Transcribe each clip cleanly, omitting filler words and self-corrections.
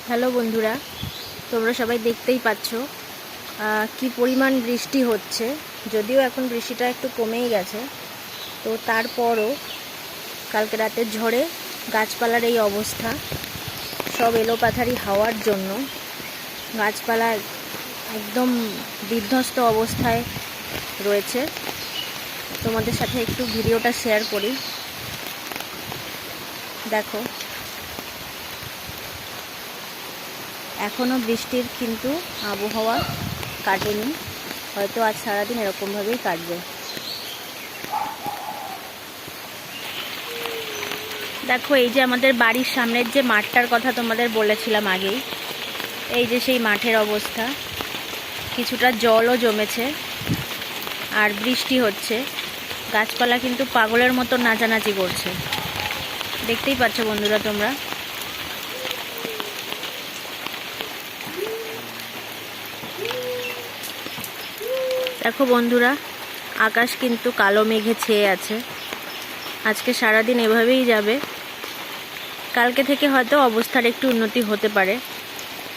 Hello বন্ধুরা, তোমরা সবাই দেখতেই পাচ্ছ কি পরিমাণ বৃষ্টি হচ্ছে। যদিও এখন বৃষ্টিটা একটু কমেই গেছে, তো তারপরও কালকে রাতের ঝড়ে গাছপালার এই অবস্থা। সব এলোপাথারি হাওয়ার জন্য গাছপালা একদম বিধ্বস্ত অবস্থায় রয়েছে। তোমাদের সাথে একটু ভিডিওটা শেয়ার করি। দেখো, এখনও বৃষ্টির কিন্তু আবহাওয়া কাটেনি, হয়তো আজ সারাদিন এরকমভাবেই কাটবে। দেখো, এই যে আমাদের বাড়ির সামনের যে মাঠটার কথা তোমাদের বলেছিলাম আগেই, এই যে সেই মাঠের অবস্থা। কিছুটা জলও জমেছে আর বৃষ্টি হচ্ছে, গাছপালা কিন্তু পাগলের মতো নাচানাচি করছে। দেখতেই পাচ্ছ বন্ধুরা তোমরা। দেখো বন্ধুরা, আকাশ কিন্তু কালো মেঘে ছেয়ে আছে। আজকে সারাদিন এভাবেই যাবে। কালকে থেকে হয়তো অবস্থার একটু উন্নতি হতে পারে।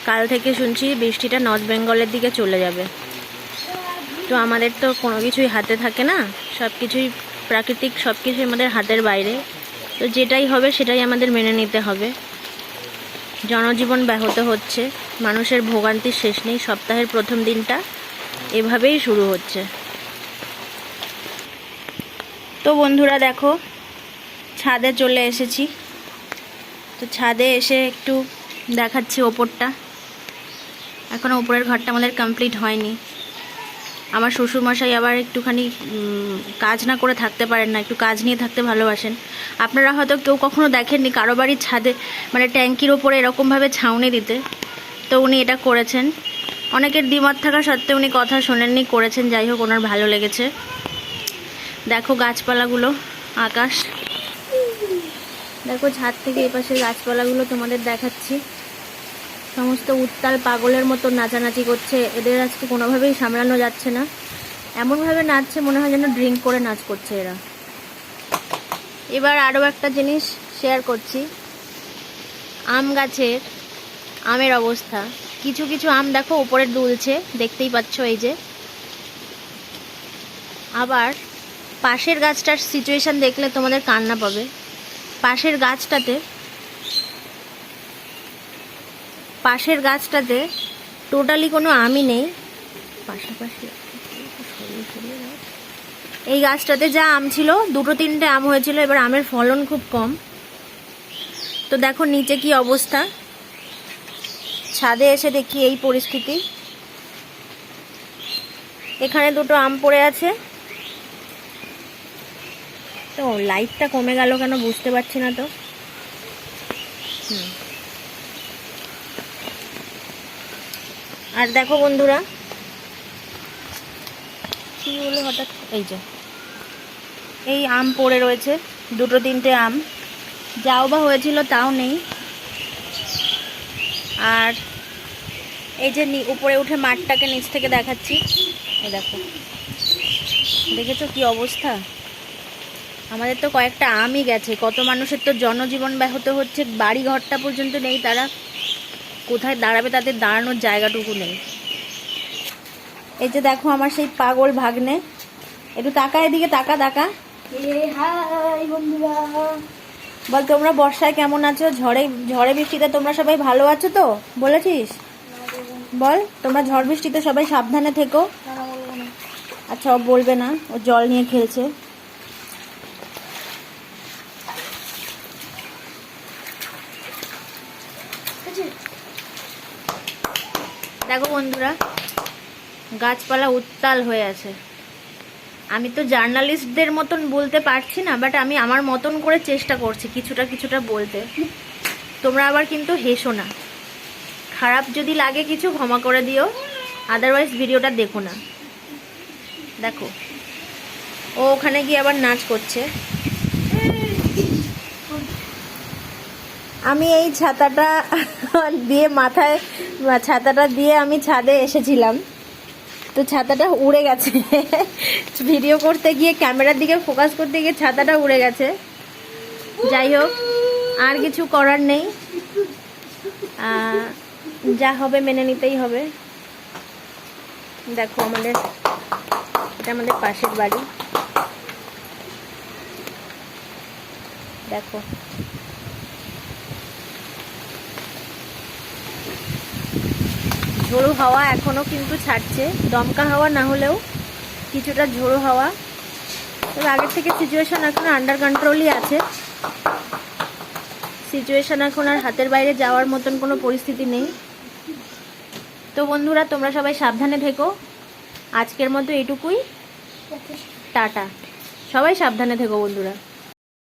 কাল থেকে শুনছি বৃষ্টিটা নর্থ বেঙ্গলের দিকে চলে যাবে। তো আমাদের তো কোনো কিছুই হাতে থাকে না, সব কিছুই প্রাকৃতিক, সব কিছুই আমাদের হাতের বাইরে। তো যেটাই হবে সেটাই আমাদের মেনে নিতে হবে। জনজীবন ব্যাহত হচ্ছে, মানুষের ভোগান্তির শেষ নেই। সপ্তাহের প্রথম দিনটা এভাবেই শুরু হচ্ছে। তো বন্ধুরা দেখো, ছাদে চলে এসেছি। তো ছাদে এসে একটু দেখাচ্ছি ওপরটা। এখনও ওপরের ঘরটা আমাদের কমপ্লিট হয়নি। আমার শ্বশুরমশাই আবার একটুখানি কাজ না করে থাকতে পারেন না, একটু কাজ নিয়ে থাকতে ভালোবাসেন। আপনারা হয়তো কেউ কখনো দেখেননি কারো বাড়ির ছাদে, মানে ট্যাঙ্কির ওপরে এরকমভাবে ছাউনি দিতে। তো উনি এটা করেছেন। অনেকের দ্বিমত থাকা সত্ত্বেও উনি কথা শোনেননি, করেছেন। যাই হোক, ওনার ভালো লেগেছে। দেখো গাছপালাগুলো, আকাশ। দেখো ছাদ থেকে এই পাশে গাছপালাগুলো তোমাদের দেখাচ্ছি। সমস্ত উত্তাল পাগলের মতো নাচানাচি করছে। এদের আজকে কোনোভাবেই সামলানো যাচ্ছে না। এমনভাবে নাচছে মনে হয় যেন ড্রিঙ্ক করে নাচ করছে এরা। এবার আরও একটা জিনিস শেয়ার করছি। আম গাছের আমের অবস্থা। কিছু কিছু আম দেখো উপরে দুলছে, দেখতেই পাচ্ছ এই যে। আবার পাশের গাছটার সিচুয়েশান দেখলে তোমাদের কান্না পাবে। পাশের গাছটাতে টোটালি কোনো আমই নেই। পাশাপাশি এই গাছটাতে যা আম ছিল, 2-3টে আম হয়েছিল। এবার আমের ফলন খুব কম। তো দেখো নিচে কি অবস্থা। ছাদে এসে দেখি এই পরিস্থিতি। এখানে 2টো আম পড়ে আছে। তো লাইটটা কমে গেল কেন বুঝতে পারছি না। তো আর দেখো বন্ধুরা, কি হলো হঠাৎ, এই যে এই আম পড়ে রয়েছে, 2-3টে আম। যাও বা হয়েছিল তাও নেই। আর এই যে উপরে উঠে মাঠটাকে নিচ থেকে দেখাচ্ছি। এই দেখো, দেখেছো কি অবস্থা। আমাদের তো কয়েকটা আমই গেছে। কত মানুষের তো জনজীবন ব্যাহত হচ্ছে, বাড়ি ঘরটা পর্যন্ত নেই। তারা কোথায় দাঁড়াবে, তাদের দাঁড়ানোর জায়গাটুকু নেই। এই যে দেখো আমার সেই পাগল ভাগ্নে, একটু তাকা, এদিকে তাকা। হাই বন্ধুরা, বল তোমরা বর্ষায় কেমন আছো? ঝড়ে বৃষ্টিতে তোমরা সবাই ভালো আছো তো? বলেছিস? বল, তোমরা ঝড় বৃষ্টিতে সবাই সাবধানে থেকো। আচ্ছা, ও বলবে না, ও জল নিয়ে খেলছে। দেখো বন্ধুরা, গাছপালা উত্তাল হয়ে আছে। আমি তো জার্নালিস্টদের মতন বলতে পারছি না, বাট আমি আমার মতন করে চেষ্টা করছি কিছুটা বলতে। তোমরা আবার কিন্তু হেসো না। খারাপ যদি লাগে কিছু ক্ষমা করে দিও, আদারওয়াইজ ভিডিওটা দেখো না। দেখো, ও ওখানে গিয়ে আবার নাচ করছে। আমি এই ছাতাটা দিয়ে আমি ছাদে এসেছিলাম। তো ছাতাটা উড়ে গেছে। ভিডিও করতে গিয়ে, ক্যামেরার দিকে ফোকাস করতে গিয়ে ছাতাটা উড়ে গেছে। যাই হোক, আর কিছু করার নেই। যা হবে মেনে নিতেই হবে। দেখো এটা আমাদের পাশের বাড়ি। দেখো ঝোড়ো হাওয়া এখনো কিন্তু ছাড়ছে, দমকা হাওয়া না হলেও কিছুটা ঝোড়ো হাওয়া। তবে আগের থেকে সিচুয়েশন এখন আন্ডার কন্ট্রোলই আছে। সিচুয়েশন এখন আর হাতের বাইরে যাওয়ার মতন কোনো পরিস্থিতি নেই। তো বন্ধুরা, তোমরা সবাই সাবধানে থেকো। আজকের মতো এটুকুই, টাটা। সবাই সাবধানে থেকো বন্ধুরা।